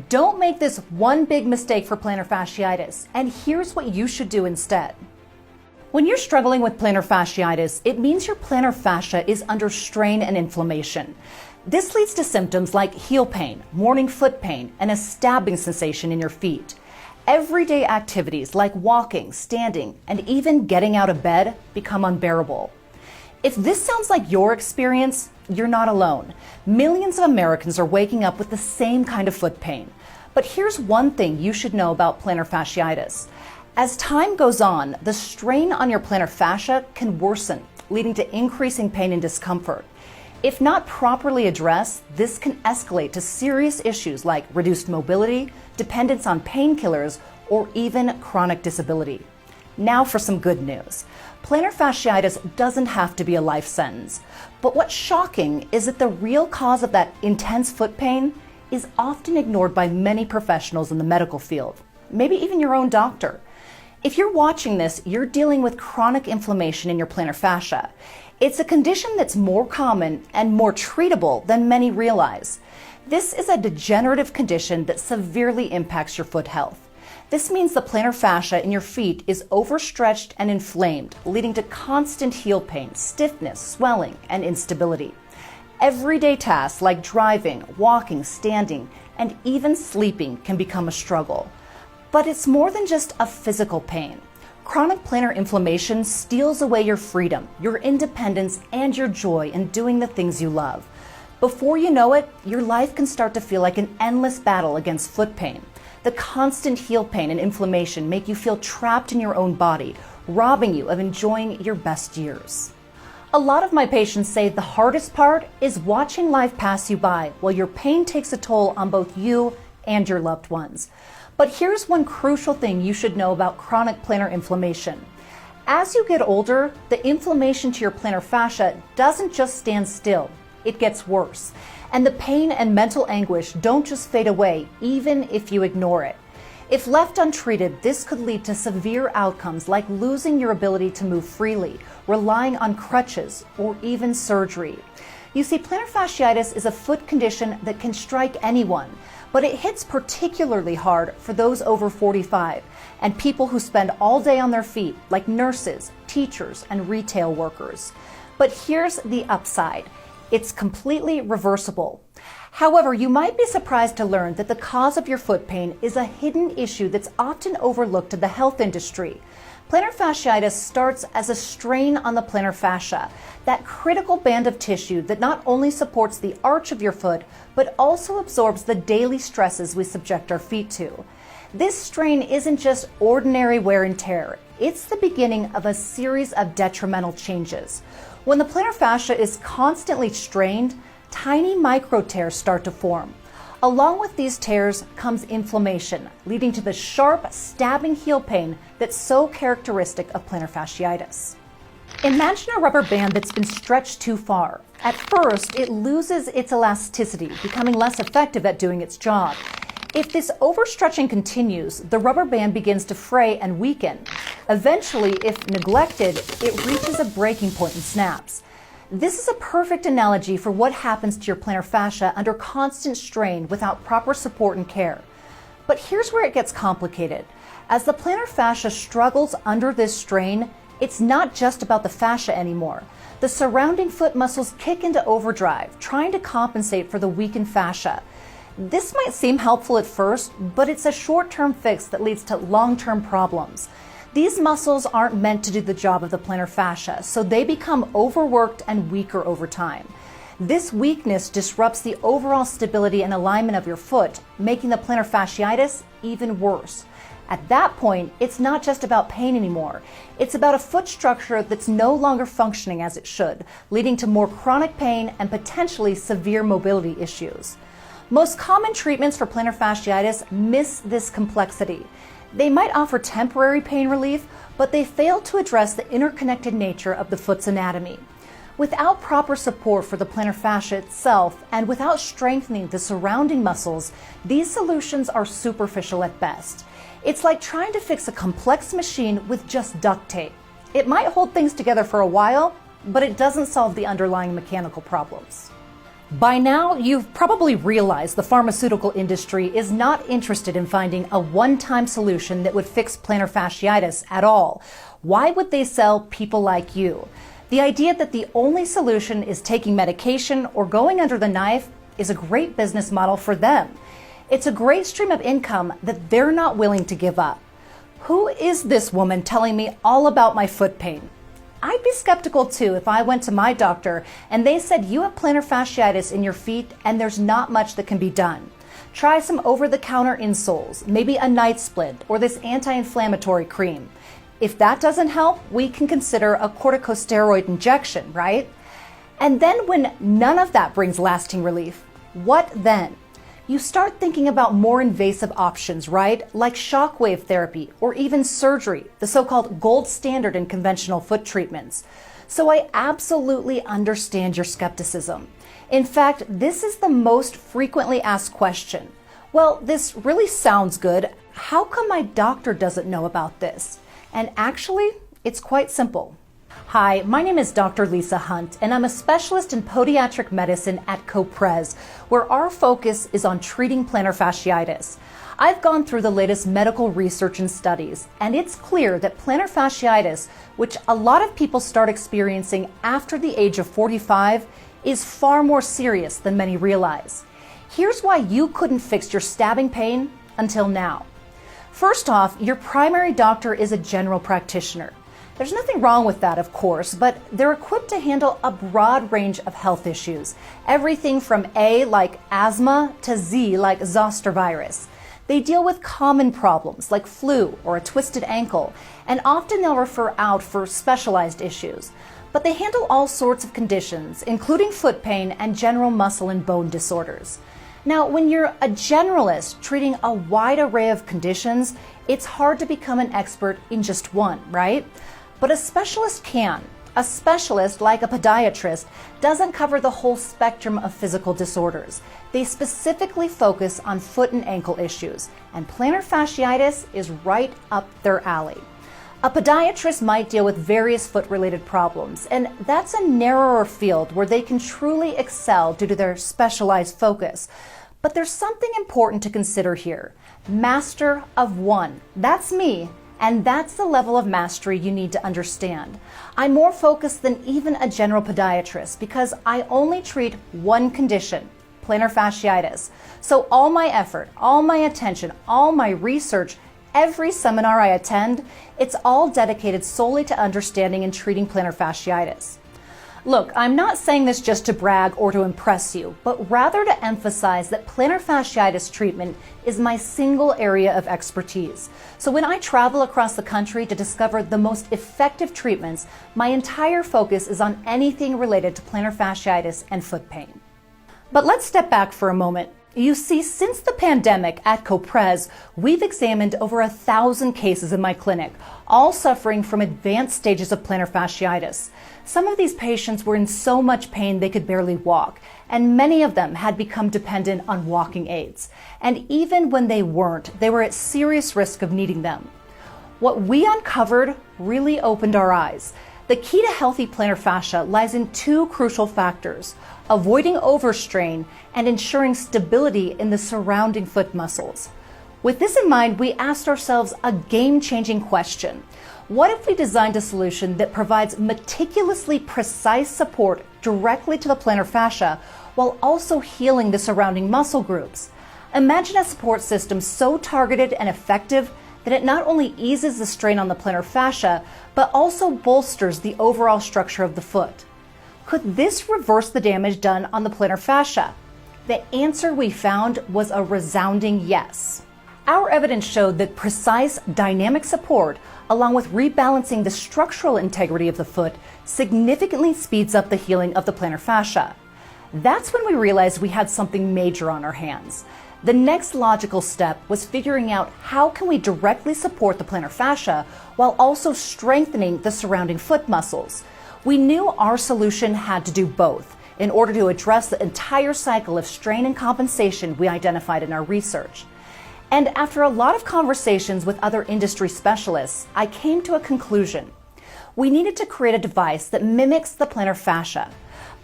Don't make this one big mistake for plantar fasciitis, and here's what you should do instead. When you're struggling with plantar fasciitis, it means your plantar fascia is under strain and inflammation. This leads to symptoms like heel pain, morning foot pain, and a stabbing sensation in your feet. Everyday activities like walking, standing, and even getting out of bed become unbearable. If this sounds like your experience, you're not alone. Millions of Americans are waking up with the same kind of foot pain. But here's one thing you should know about plantar fasciitis. As time goes on, the strain on your plantar fascia can worsen, leading to increasing pain and discomfort. If not properly addressed, this can escalate to serious issues like reduced mobility, dependence on painkillers, or even chronic disability. Now for some good news. Plantar fasciitis doesn't have to be a life sentence. But what's shocking is that the real cause of that intense foot pain is often ignored by many professionals in the medical field, maybe even your own doctor. If you're watching this, you're dealing with chronic inflammation in your plantar fascia. It's a condition that's more common and more treatable than many realize. This is a degenerative condition that severely impacts your foot health. This means the plantar fascia in your feet is overstretched and inflamed, leading to constant heel pain, stiffness, swelling, and instability. Everyday tasks like driving, walking, standing, and even sleeping can become a struggle. But it's more than just a physical pain. Chronic plantar inflammation steals away your freedom, your independence, and your joy in doing the things you love. Before you know it, your life can start to feel like an endless battle against foot pain. The constant heel pain and inflammation make you feel trapped in your own body, robbing you of enjoying your best years. A lot of my patients say the hardest part is watching life pass you by while your pain takes a toll on both you and your loved ones. But here's one crucial thing you should know about chronic plantar inflammation. As you get older, the inflammation to your plantar fascia doesn't just stand still, it gets worse. And the pain and mental anguish don't just fade away, even if you ignore it. If left untreated, this could lead to severe outcomes like losing your ability to move freely, relying on crutches, or even surgery. You see, plantar fasciitis is a foot condition that can strike anyone, but it hits particularly hard for those over 45 and people who spend all day on their feet, like nurses, teachers, and retail workers. But here's the upside. It's completely reversible. However, you might be surprised to learn that the cause of your foot pain is a hidden issue that's often overlooked in the health industry. Plantar fasciitis starts as a strain on the plantar fascia, that critical band of tissue that not only supports the arch of your foot, but also absorbs the daily stresses we subject our feet to. This strain isn't just ordinary wear and tear. It's the beginning of a series of detrimental changes. When the plantar fascia is constantly strained, tiny micro tears start to form. Along with these tears comes inflammation, leading to the sharp, stabbing heel pain that's so characteristic of plantar fasciitis. Imagine a rubber band that's been stretched too far. At first, it loses its elasticity, becoming less effective at doing its job. If this overstretching continues, the rubber band begins to fray and weaken. Eventually, if neglected, it reaches a breaking point and snaps. This is a perfect analogy for what happens to your plantar fascia under constant strain without proper support and care. But here's where it gets complicated. As the plantar fascia struggles under this strain, it's not just about the fascia anymore. The surrounding foot muscles kick into overdrive, trying to compensate for the weakened fascia. This might seem helpful at first, but it's a short-term fix that leads to long-term problems. These muscles aren't meant to do the job of the plantar fascia, so they become overworked and weaker over time. This weakness disrupts the overall stability and alignment of your foot, making the plantar fasciitis even worse. At that point, it's not just about pain anymore. It's about a foot structure that's no longer functioning as it should, leading to more chronic pain and potentially severe mobility issues. Most common treatments for plantar fasciitis miss this complexity. They might offer temporary pain relief, but they fail to address the interconnected nature of the foot's anatomy. Without proper support for the plantar fascia itself and without strengthening the surrounding muscles, these solutions are superficial at best. It's like trying to fix a complex machine with just duct tape. It might hold things together for a while, but it doesn't solve the underlying mechanical problems. By now, you've probably realized the pharmaceutical industry is not interested in finding a one-time solution that would fix plantar fasciitis at all. Why would they sell people like you? The idea that the only solution is taking medication or going under the knife is a great business model for them. It's a great stream of income that they're not willing to give up. Who is this woman telling me all about my foot pain? I'd be skeptical too if I went to my doctor and they said you have plantar fasciitis in your feet and there's not much that can be done. Try some over-the-counter insoles, maybe a night splint or this anti-inflammatory cream. If that doesn't help, we can consider a corticosteroid injection, right? And then when none of that brings lasting relief, what then? You start thinking about more invasive options, right? Like shockwave therapy or even surgery, the so-called gold standard in conventional foot treatments. So I absolutely understand your skepticism. In fact, this is the most frequently asked question. Well, this really sounds good. How come my doctor doesn't know about this? And actually, it's quite simple. Hi, my name is Dr. Lisa Hunt, and I'm a specialist in podiatric medicine at CoPres, where our focus is on treating plantar fasciitis. I've gone through the latest medical research and studies, and it's clear that plantar fasciitis, which a lot of people start experiencing after the age of 45, is far more serious than many realize. Here's why you couldn't fix your stabbing pain until now. First off, your primary doctor is a general practitioner. There's nothing wrong with that, of course, but they're equipped to handle a broad range of health issues. Everything from A, like asthma, to Z, like zoster virus. They deal with common problems like flu or a twisted ankle, and often they'll refer out for specialized issues. But they handle all sorts of conditions, including foot pain and general muscle and bone disorders. Now, when you're a generalist treating a wide array of conditions, it's hard to become an expert in just one, right? But a specialist can. A specialist, like a podiatrist, doesn't cover the whole spectrum of physical disorders. They specifically focus on foot and ankle issues, and plantar fasciitis is right up their alley. A podiatrist might deal with various foot-related problems, and that's a narrower field where they can truly excel due to their specialized focus. But there's something important to consider here. Master of one. That's me. And that's the level of mastery you need to understand. I'm more focused than even a general podiatrist because I only treat one condition, plantar fasciitis. So all my effort, all my attention, all my research, every seminar I attend, it's all dedicated solely to understanding and treating plantar fasciitis. Look, I'm not saying this just to brag or to impress you, but rather to emphasize that plantar fasciitis treatment is my single area of expertise. So when I travel across the country to discover the most effective treatments, my entire focus is on anything related to plantar fasciitis and foot pain. But let's step back for a moment. You see, since the pandemic at CoPres, we've examined over 1,000 cases in my clinic, all suffering from advanced stages of plantar fasciitis. Some of these patients were in so much pain they could barely walk, and many of them had become dependent on walking aids. And even when they weren't, they were at serious risk of needing them. What we uncovered really opened our eyes. The key to healthy plantar fascia lies in two crucial factors: avoiding overstrain and ensuring stability in the surrounding foot muscles. With this in mind, we asked ourselves a game-changing question. What if we designed a solution that provides meticulously precise support directly to the plantar fascia while also healing the surrounding muscle groups? Imagine a support system so targeted and effective that it not only eases the strain on the plantar fascia, but also bolsters the overall structure of the foot. Could this reverse the damage done on the plantar fascia? The answer we found was a resounding yes. Our evidence showed that precise, dynamic support, along with rebalancing the structural integrity of the foot, significantly speeds up the healing of the plantar fascia. That's when we realized we had something major on our hands. The next logical step was figuring out how can we directly support the plantar fascia while also strengthening the surrounding foot muscles. We knew our solution had to do both in order to address the entire cycle of strain and compensation we identified in our research. And after a lot of conversations with other industry specialists, I came to a conclusion. We needed to create a device that mimics the plantar fascia,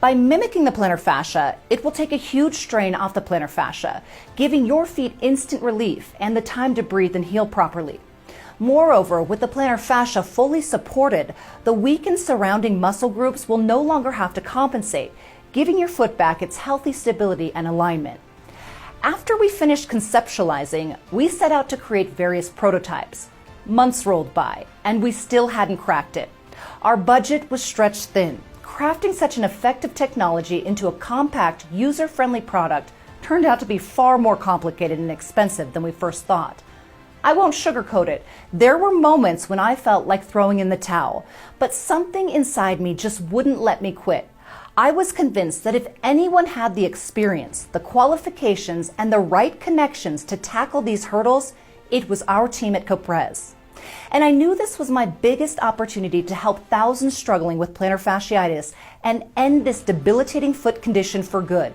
By mimicking the plantar fascia, it will take a huge strain off the plantar fascia, giving your feet instant relief and the time to breathe and heal properly. Moreover, with the plantar fascia fully supported, the weakened surrounding muscle groups will no longer have to compensate, giving your foot back its healthy stability and alignment. After we finished conceptualizing, we set out to create various prototypes. Months rolled by, and we still hadn't cracked it. Our budget was stretched thin. Crafting such an effective technology into a compact, user-friendly product turned out to be far more complicated and expensive than we first thought. I won't sugarcoat it. There were moments when I felt like throwing in the towel, but something inside me just wouldn't let me quit. I was convinced that if anyone had the experience, the qualifications, and the right connections to tackle these hurdles, it was our team at Coprez. And I knew this was my biggest opportunity to help thousands struggling with plantar fasciitis and end this debilitating foot condition for good.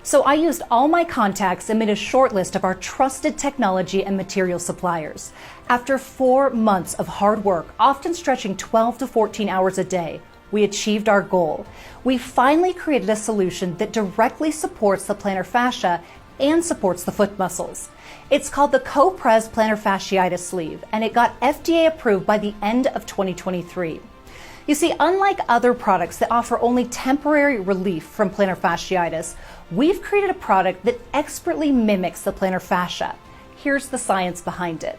So I used all my contacts and made a short list of our trusted technology and material suppliers. After 4 months of hard work, often stretching 12 to 14 hours a day, we achieved our goal. We finally created a solution that directly supports the plantar fascia and supports the foot muscles. It's called the Coprez Plantar Fasciitis Sleeve, and it got FDA approved by the end of 2023. You see, unlike other products that offer only temporary relief from plantar fasciitis, we've created a product that expertly mimics the plantar fascia. Here's the science behind it.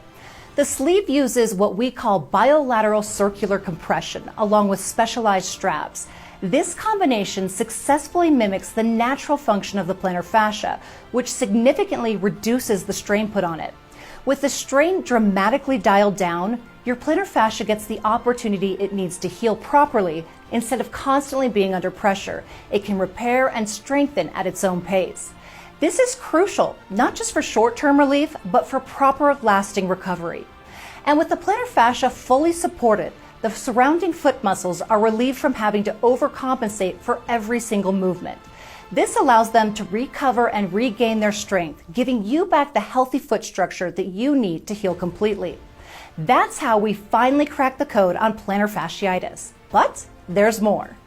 The sleeve uses what we call bilateral circular compression, along with specialized straps. This combination successfully mimics the natural function of the plantar fascia, which significantly reduces the strain put on it. With the strain dramatically dialed down, your plantar fascia gets the opportunity it needs to heal properly instead of constantly being under pressure. It can repair and strengthen at its own pace. This is crucial, not just for short-term relief, but for proper lasting recovery. And with the plantar fascia fully supported, the surrounding foot muscles are relieved from having to overcompensate for every single movement. This allows them to recover and regain their strength, giving you back the healthy foot structure that you need to heal completely. That's how we finally cracked the code on plantar fasciitis. But there's more.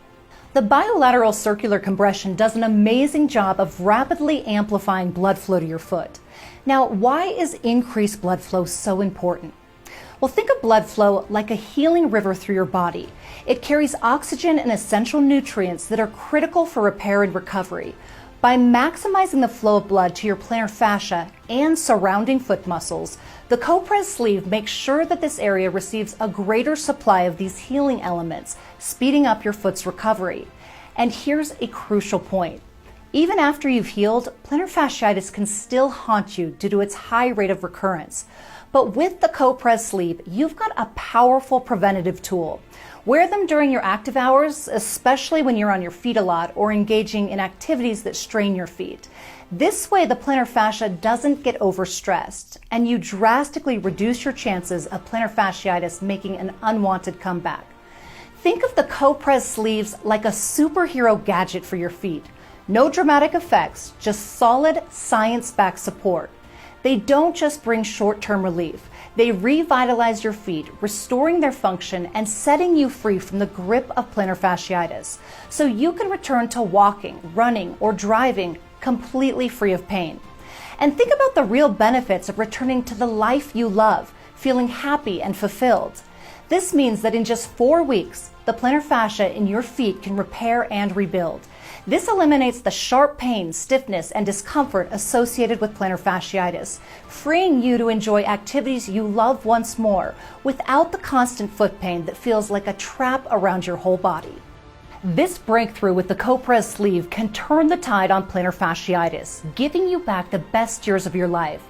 The bilateral circular compression does an amazing job of rapidly amplifying blood flow to your foot. Now, why is increased blood flow so important? Well, think of blood flow like a healing river through your body. It carries oxygen and essential nutrients that are critical for repair and recovery. By maximizing the flow of blood to your plantar fascia and surrounding foot muscles, the Coprez sleeve makes sure that this area receives a greater supply of these healing elements, speeding up your foot's recovery. And here's a crucial point. Even after you've healed, plantar fasciitis can still haunt you due to its high rate of recurrence. But with the Coprez sleeve, you've got a powerful preventative tool. Wear them during your active hours, especially when you're on your feet a lot or engaging in activities that strain your feet. This way, the plantar fascia doesn't get overstressed, and you drastically reduce your chances of plantar fasciitis making an unwanted comeback. Think of the Coprez sleeves like a superhero gadget for your feet. No dramatic effects, just solid, science-backed support. They don't just bring short-term relief. They revitalize your feet, restoring their function and setting you free from the grip of plantar fasciitis, so you can return to walking, running, or driving completely free of pain. And think about the real benefits of returning to the life you love, feeling happy and fulfilled. This means that in just 4 weeks, the plantar fascia in your feet can repair and rebuild. This eliminates the sharp pain, stiffness, and discomfort associated with plantar fasciitis, freeing you to enjoy activities you love once more without the constant foot pain that feels like a trap around your whole body. This breakthrough with the Coprez sleeve can turn the tide on plantar fasciitis, giving you back the best years of your life.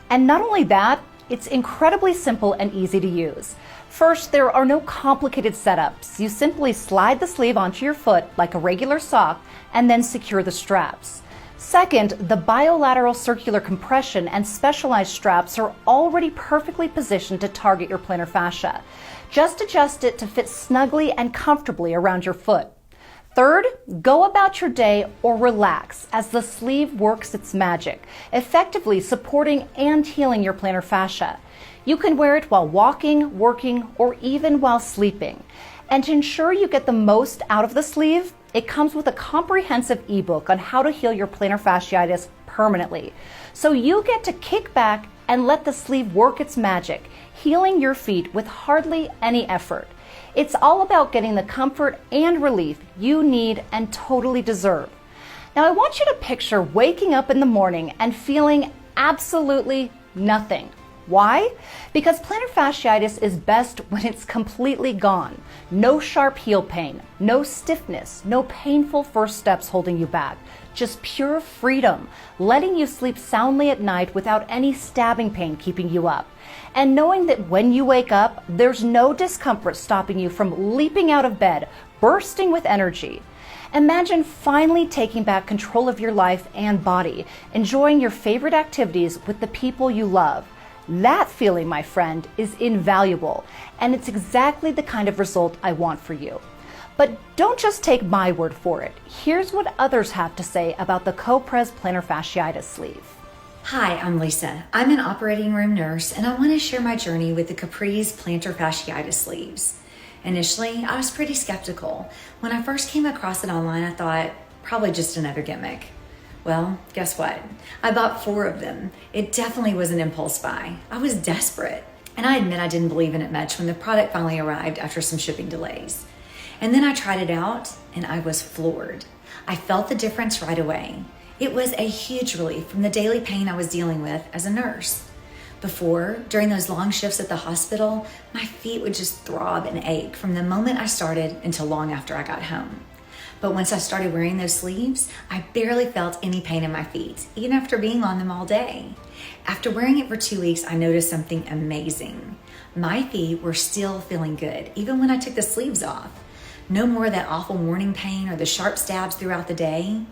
And not only that, it's incredibly simple and easy to use. First, there are no complicated setups. You simply slide the sleeve onto your foot like a regular sock and then secure the straps. Second, the bilateral circular compression and specialized straps are already perfectly positioned to target your plantar fascia. Just adjust it to fit snugly and comfortably around your foot. Third, go about your day or relax as the sleeve works its magic, effectively supporting and healing your plantar fascia. You can wear it while walking, working, or even while sleeping. And to ensure you get the most out of the sleeve, It comes with a comprehensive ebook on how to heal your plantar fasciitis permanently. So you get to kick back and let the sleeve work its magic, healing your feet with hardly any effort. It's all about getting the comfort and relief you need and totally deserve. Now I want you to picture waking up in the morning and feeling absolutely nothing. Why? Because plantar fasciitis is best when it's completely gone. No sharp heel pain, no stiffness, no painful first steps holding you back. Just pure freedom, letting you sleep soundly at night without any stabbing pain keeping you up. And knowing that when you wake up, there's no discomfort stopping you from leaping out of bed, bursting with energy. Imagine finally taking back control of your life and body, enjoying your favorite activities with the people you love. That feeling, my friend, is invaluable, and it's exactly the kind of result I want for you. But don't just take my word for it. Here's what others have to say about the CoPrez plantar fasciitis sleeve. Hi, I'm Lisa. I'm an operating room nurse, and I want to share my journey with the Capri's plantar fasciitis sleeves. Initially, I was pretty skeptical. When I first came across it online, I thought, probably just another gimmick. Well, guess what? I bought 4 of them. It definitely was an impulse buy. I was desperate. And I admit I didn't believe in it much when the product finally arrived after some shipping delays. And then I tried it out and I was floored. I felt the difference right away. It was a huge relief from the daily pain I was dealing with as a nurse. Before, during those long shifts at the hospital, my feet would just throb and ache from the moment I started until long after I got home. But once I started wearing those sleeves, I barely felt any pain in my feet, even after being on them all day. After wearing it for 2 weeks, I noticed something amazing. My feet were still feeling good, even when I took the sleeves off. No more of that awful morning pain or the sharp stabs throughout the day.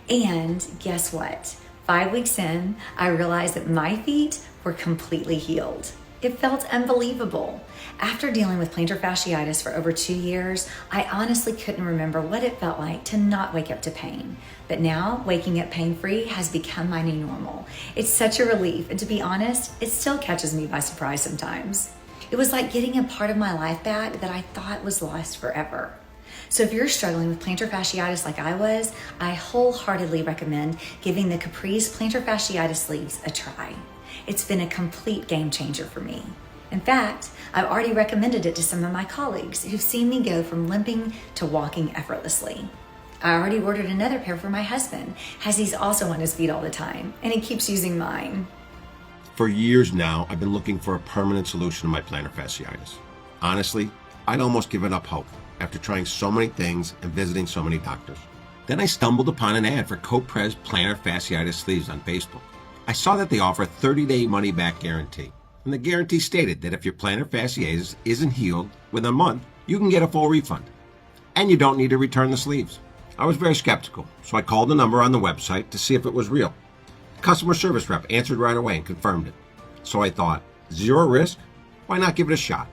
And guess what? 5 weeks in, I realized that my feet were completely healed. It felt unbelievable. After dealing with plantar fasciitis for over 2 years, I honestly couldn't remember what it felt like to not wake up to pain. But now, waking up pain-free has become my new normal. It's such a relief, and to be honest, it still catches me by surprise sometimes. It was like getting a part of my life back that I thought was lost forever. So if you're struggling with plantar fasciitis like I was, I wholeheartedly recommend giving the Capri's plantar fasciitis sleeves a try. It's been a complete game changer for me. In fact, I've already recommended it to some of my colleagues who've seen me go from limping to walking effortlessly. I already ordered another pair for my husband, as he's also on his feet all the time, and he keeps using mine. For years now, I've been looking for a permanent solution to my plantar fasciitis. Honestly, I'd almost given up hope after trying so many things and visiting so many doctors. Then I stumbled upon an ad for CoPrez plantar fasciitis sleeves on Facebook. I saw that they offer a 30-day money-back guarantee, and the guarantee stated that if your plantar fasciitis isn't healed within a month, you can get a full refund, and you don't need to return the sleeves. I was very skeptical, so I called the number on the website to see if it was real. The customer service rep answered right away and confirmed it. So I thought, 0 risk? Why not give it a shot?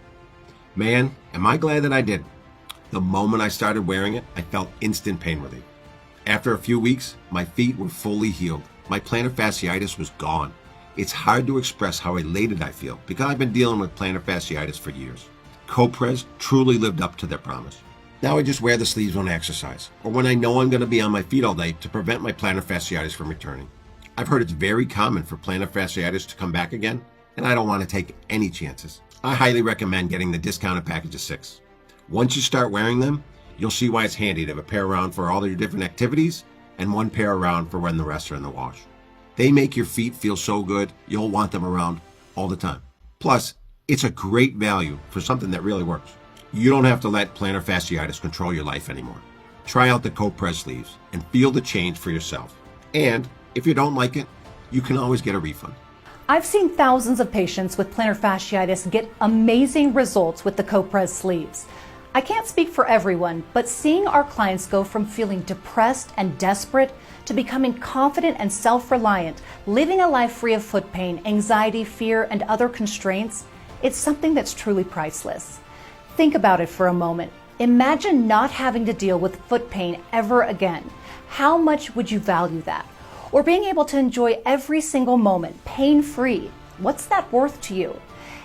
Man, am I glad that I did. The moment I started wearing it, I felt instant pain relief. After a few weeks, my feet were fully healed. My plantar fasciitis was gone. It's hard to express how elated I feel because I've been dealing with plantar fasciitis for years. CoPrez truly lived up to their promise. Now I just wear the sleeves when I exercise, or when I know I'm going to be on my feet all day to prevent my plantar fasciitis from returning. I've heard it's very common for plantar fasciitis to come back again, and I don't want to take any chances. I highly recommend getting the discounted package of 6. Once you start wearing them, you'll see why it's handy to have a pair around for all of your different activities and 1 pair around for when the rest are in the wash. They make your feet feel so good, you'll want them around all the time. Plus, it's a great value for something that really works. You don't have to let plantar fasciitis control your life anymore. Try out the CoPrez sleeves and feel the change for yourself. And if you don't like it, you can always get a refund. I've seen thousands of patients with plantar fasciitis get amazing results with the CoPrez sleeves. I can't speak for everyone, but seeing our clients go from feeling depressed and desperate to becoming confident and self-reliant, living a life free of foot pain, anxiety, fear, and other constraints, it's something that's truly priceless. Think about it for a moment. Imagine not having to deal with foot pain ever again. How much would you value that? Or being able to enjoy every single moment pain-free. What's that worth to you?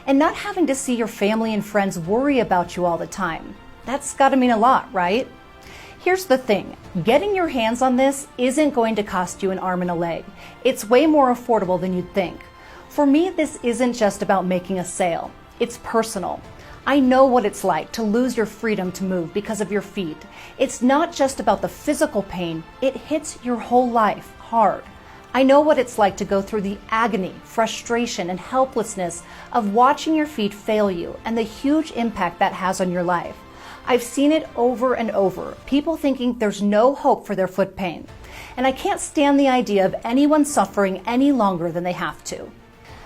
And not having to see your family and friends worry about you all the time. That's gotta mean a lot, right? Here's the thing, getting your hands on this isn't going to cost you an arm and a leg. It's way more affordable than you'd think. For me, this isn't just about making a sale. It's personal. I know what it's like to lose your freedom to move because of your feet. It's not just about the physical pain, it hits your whole life hard. I know what it's like to go through the agony, frustration, and helplessness of watching your feet fail you and the huge impact that has on your life. I've seen it over and over, people thinking there's no hope for their foot pain. And I can't stand the idea of anyone suffering any longer than they have to.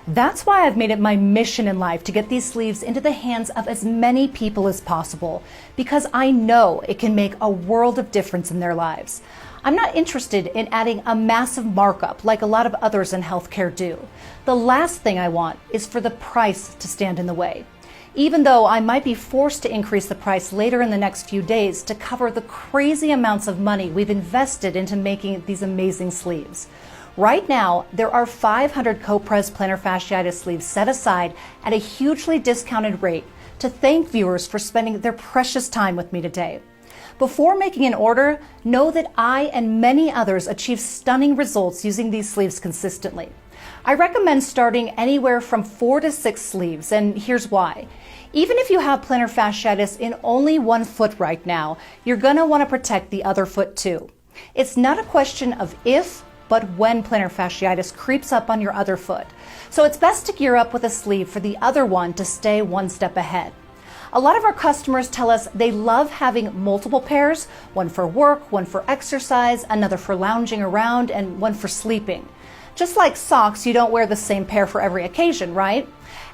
That's why I've made it my mission in life to get these sleeves into the hands of as many people as possible, because I know it can make a world of difference in their lives. I'm not interested in adding a massive markup like a lot of others in healthcare do. The last thing I want is for the price to stand in the way. Even though I might be forced to increase the price later in the next few days to cover the crazy amounts of money we've invested into making these amazing sleeves. Right now, there are 500 CoPrez plantar fasciitis sleeves set aside at a hugely discounted rate to thank viewers for spending their precious time with me today. Before making an order, know that I and many others achieve stunning results using these sleeves consistently. I recommend starting anywhere from 4 to 6 sleeves, and here's why. Even if you have plantar fasciitis in only one foot right now, you're going to want to protect the other foot too. It's not a question of if, but when plantar fasciitis creeps up on your other foot. So it's best to gear up with a sleeve for the other one to stay one step ahead. A lot of our customers tell us they love having multiple pairs, one for work, one for exercise, another for lounging around, and one for sleeping. Just like socks, you don't wear the same pair for every occasion, right?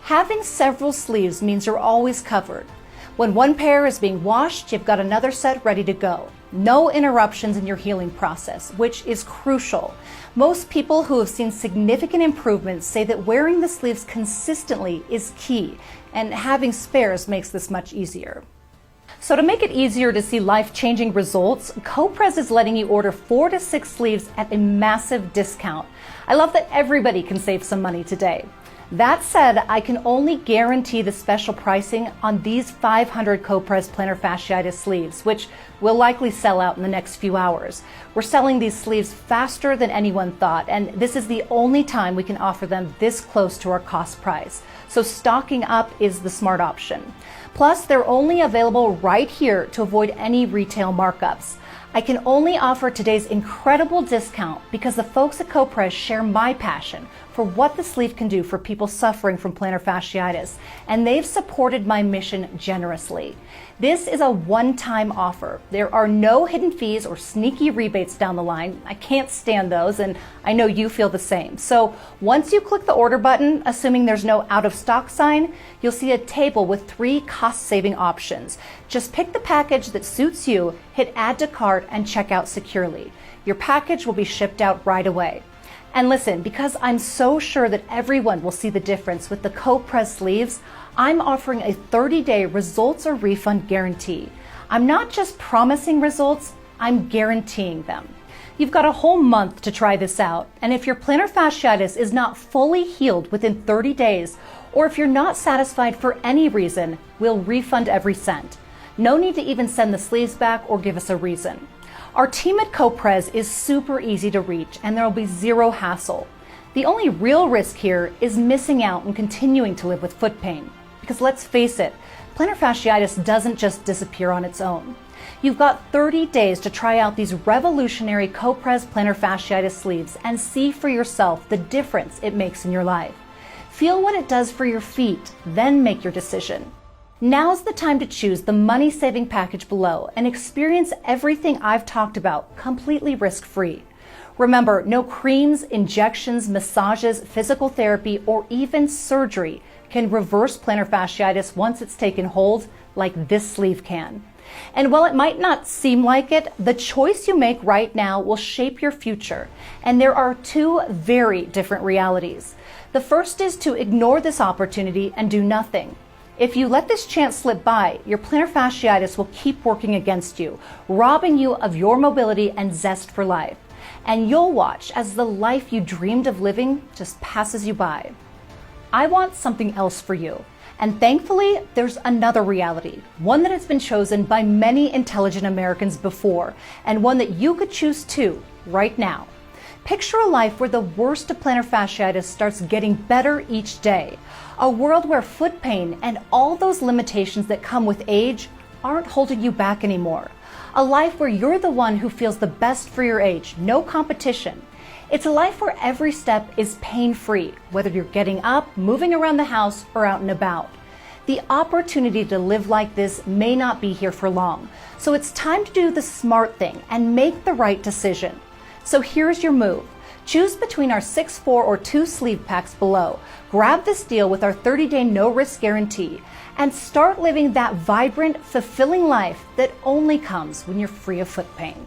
Having several sleeves means you're always covered. When one pair is being washed, you've got another set ready to go. No interruptions in your healing process, which is crucial. Most people who have seen significant improvements say that wearing the sleeves consistently is key, and having spares makes this much easier. So to make it easier to see life-changing results, CoPrez is letting you order 4 to 6 sleeves at a massive discount. I love that everybody can save some money today. That said, I can only guarantee the special pricing on these 500 CoPrez plantar fasciitis sleeves, which will likely sell out in the next few hours. We're selling these sleeves faster than anyone thought, and this is the only time we can offer them this close to our cost price. So stocking up is the smart option. Plus, they're only available right here to avoid any retail markups. I can only offer today's incredible discount because the folks at CoPrez share my passion for what the sleeve can do for people suffering from plantar fasciitis, and they've supported my mission generously. This is a one-time offer. There are no hidden fees or sneaky rebates down the line. I can't stand those, and I know you feel the same. So once you click the order button, assuming there's no out of stock sign, you'll see a table with 3 cost-saving options. Just pick the package that suits you, hit add to cart, and check out securely. Your package will be shipped out right away. And listen, because I'm so sure that everyone will see the difference with the CoPrez sleeves, I'm offering a 30-day results or refund guarantee. I'm not just promising results, I'm guaranteeing them. You've got a whole month to try this out, and if your plantar fasciitis is not fully healed within 30 days, or if you're not satisfied for any reason, we'll refund every cent. No need to even send the sleeves back or give us a reason. Our team at CoPrez is super easy to reach, and there will be zero hassle. The only real risk here is missing out and continuing to live with foot pain. Because let's face it, plantar fasciitis doesn't just disappear on its own. You've got 30 days to try out these revolutionary CoPrez plantar fasciitis sleeves and see for yourself the difference it makes in your life. Feel what it does for your feet, then make your decision. Now's the time to choose the money-saving package below and experience everything I've talked about completely risk-free. Remember, no creams, injections, massages, physical therapy, or even surgery can reverse plantar fasciitis once it's taken hold like this sleeve can. And while it might not seem like it, the choice you make right now will shape your future. And there are 2 very different realities. The first is to ignore this opportunity and do nothing. If you let this chance slip by, your plantar fasciitis will keep working against you, robbing you of your mobility and zest for life. And you'll watch as the life you dreamed of living just passes you by. I want something else for you. And thankfully, there's another reality, one that has been chosen by many intelligent Americans before, and one that you could choose too, right now. Picture a life where the worst of plantar fasciitis starts getting better each day. A world where foot pain and all those limitations that come with age aren't holding you back anymore. A life where you're the one who feels the best for your age, no competition. It's a life where every step is pain-free, whether you're getting up, moving around the house, or out and about. The opportunity to live like this may not be here for long, so it's time to do the smart thing and make the right decision. So here's your move. Choose between our 6-4 or 2 sleeve packs below. Grab this deal with our 30-day no-risk guarantee and start living that vibrant, fulfilling life that only comes when you're free of foot pain.